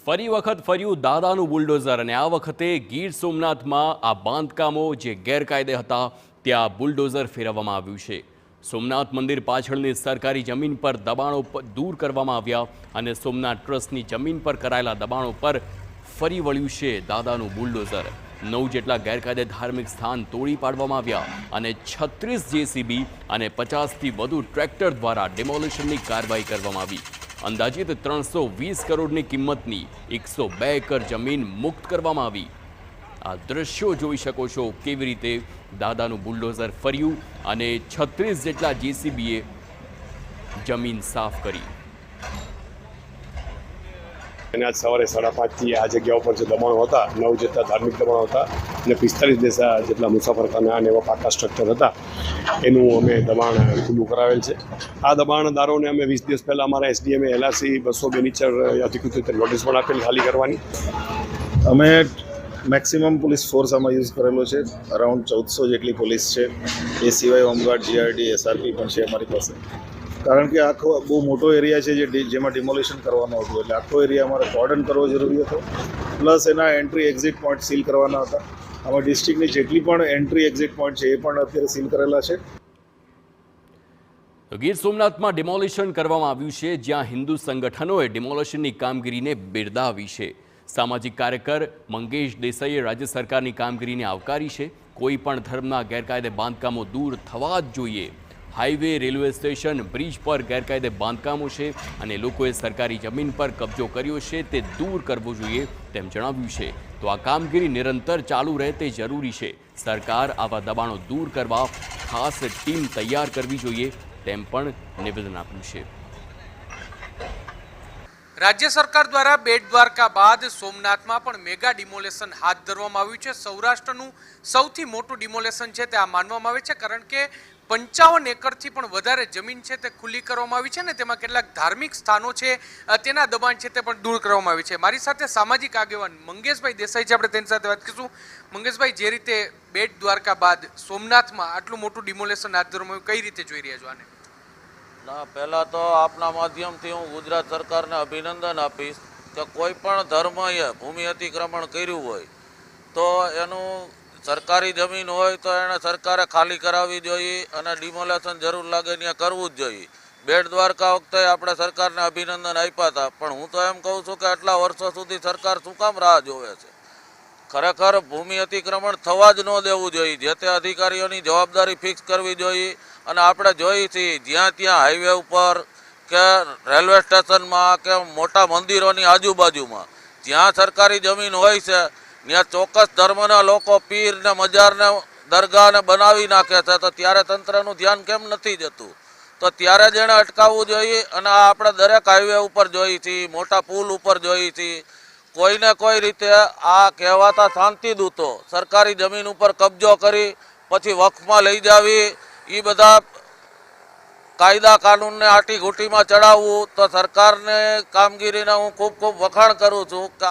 ફરી વખત ફર્યું દાદાનું બુલડોઝર અને આ વખતે ગીર સોમનાથમાં આ બાંધકામો જે ગેરકાયદે હતા ત્યાં બુલડોઝર ફેરવવામાં આવ્યું છે। સોમનાથ મંદિર પાછળની સરકારી જમીન પર દબાણો દૂર કરવામાં આવ્યા અને સોમનાથ ટ્રસ્ટની જમીન પર કરાયેલા દબાણો પર ફરી વળ્યું છે દાદાનું બુલડોઝર। 9 જેટલા ગેરકાયદે ધાર્મિક સ્થાન તોડી પાડવામાં આવ્યા અને 36 જેસીબી અને 50થી વધુ ટ્રેક્ટર દ્વારા ડિમોલિશનની કાર્યવાહી કરવામાં આવી। અંદાજિત 320 કરોડની કિંમતની 102 એકર જમીન મુક્ત કરવામાં આવી। આ દ્રશ્યો જોઈ શકો છો કેવી રીતે દાદાનું બુલડોઝર ફર્યું અને 36 જેટલા જેસીબીએ જમીન સાફ કરી। આજ સવારે 5:30 થી આ જગ્યા ઉપર જે દબાણો હતા 9 જેટલા ધાર્મિક દબાણો હતા અને 45 જેટલા મુસાફરખાના અને એવા પાકા સ્ટ્રક્ચર હતા એનું અમે દબાણ ખુલ્લું કરાવેલ છે। આ દબાણદારોને અમે 20 દિવસ પહેલાં અમારા એસડીએમ એલઆરસી 202 નીચે અધિકૃત રીતે નોટિસ પણ આપેલી ખાલી કરવાની। અમે મેક્સિમમ પોલીસ ફોર્સ આમાં યુઝ કરેલો છે, અરાઉન્ડ 1400 જેટલી પોલીસ છે। એ સિવાય હોમગાર્ડ, જીઆરડી, એસઆરપી પણ છે અમારી પાસે, કારણ કે આખો બહુ મોટો એરિયા છે જેમાં ડિમોલિશન કરવાનું હતું, એટલે આખો એરિયા અમારે કોર્ડન કરવો જરૂરી હતો, પ્લસ એના એન્ટ્રી એક્ઝિટ પોઈન્ટ સીલ કરવાના હતા। આમાં ડિસ્ટ્રિક્ટની જેટલી પણ એન્ટ્રી એક્ઝિટ પોઈન્ટ છે એ પણ અત્યારે સીલ કરેલા છે। ગીર સોમનાથમાં ડિમોલિશન કરવામાં આવ્યું છે, જ્યાં હિન્દુ સંગઠનોએ ડિમોલિશનની કામગીરીને બિરદાવી છે। સામાજિક કાર્યકર મંગેશ દેસાઈએ રાજ્ય સરકારની કામગીરીને આવકારી છે। કોઈ પણ ધર્મના ગેરકાયદે બાંધકામો દૂર થવા જ જોઈએ। હાઈવે, રેલવે સ્ટેશન, બ્રિજ પર ગેરકાયદે બાંધકામો છે અને લોકોએ સરકારી જમીન પર કબજો કર્યો છે તે દૂર કરવો જોઈએ તેમ જણાવ્યું છે। તો આ કામગીરી નિરંતર ચાલુ રહે તે જરૂરી છે। સરકાર આવા દબાણો દૂર કરવા ખાસ ટીમ તૈયાર કરવી જોઈએ તેમ પણ નિવેદન આપ્યું છે। રાજ્ય સરકાર દ્વારા બેટ દ્વારકા બાદ સોમનાથમાં પણ મેગા ડિમોલેશન હાથ ધરવામાં આવ્યું છે। સૌરાષ્ટ્રનું સૌથી મોટું ડિમોલેશન છે તે આ માનવામાં આવે છે, કારણ કે 55 એકરથી પણ વધારે જમીન છે તે ખુલ્લી કરવામાં આવી છે ને તેમાં કેટલાક ધાર્મિક સ્થાનો છે તેના દબાણ છે તે પણ દૂર કરવામાં આવી છે। મારી સાથે સામાજિક આગેવાન મંગેશભાઈ દેસાઈ છે, આપણે તેની સાથે વાત કરીશું। મંગેશભાઈ, જે રીતે બેટ દ્વારકા બાદ સોમનાથમાં આટલું મોટું ડિમોલેશન હાથ ધરવામાં આવ્યું, કઈ રીતે જોઈ રહ્યા છો આને? ના, પહેલાં તો આપના માધ્યમથી હું ગુજરાત સરકારને અભિનંદન આપીશ કે કોઈ પણ ધર્મએ ભૂમિ અતિક્રમણ કર્યું હોય તો એનું સરકારી જમીન હોય તો એને સરકારે ખાલી કરાવવી જોઈએ અને ડિમોલેશન જરૂર લાગે ત્યાં કરવું જ જોઈએ। બેટ દ્વારકા વખતે આપણે સરકારને અભિનંદન આપ્યા હતા, પણ હું તો એમ કહું છું કે આટલા વર્ષો સુધી સરકાર શું કામ રાહ જોવે છે? ખરેખર ભૂમિ અતિક્રમણ થવા જ ન દેવું જોઈએ, જે તે અધિકારીઓની જવાબદારી ફિક્સ કરવી જોઈએ। અને આપણે જોઈએ છીએ જ્યાં ત્યાં હાઈવે ઉપર કે રેલવે સ્ટેશનમાં કે મોટા મંદિરોની આજુબાજુમાં જ્યાં સરકારી જમીન હોય છે ત્યાં ચોક્કસ ધર્મના લોકો પીરને, મજારને, દરગાહને બનાવી નાખે છે, તો ત્યારે તંત્રનું ધ્યાન કેમ નથી જતું? તો ત્યારે જ એને અટકાવવું જોઈએ। અને આ આપણે દરેક હાઈવે ઉપર જોઈએ છીએ, મોટા પુલ ઉપર જોઈએ છીએ, કોઈને કોઈ રીતે આ કહેવાતા શાંતિદૂતો સરકારી જમીન ઉપર કબજો કરી પછી વકફમાં લઈ જાવી, એ બધા કાયદા કાનૂનને આટી ઘૂંટીમાં ચડાવવું, તો સરકારને કામગીરીને હું ખૂબ વખાણ કરું છું કે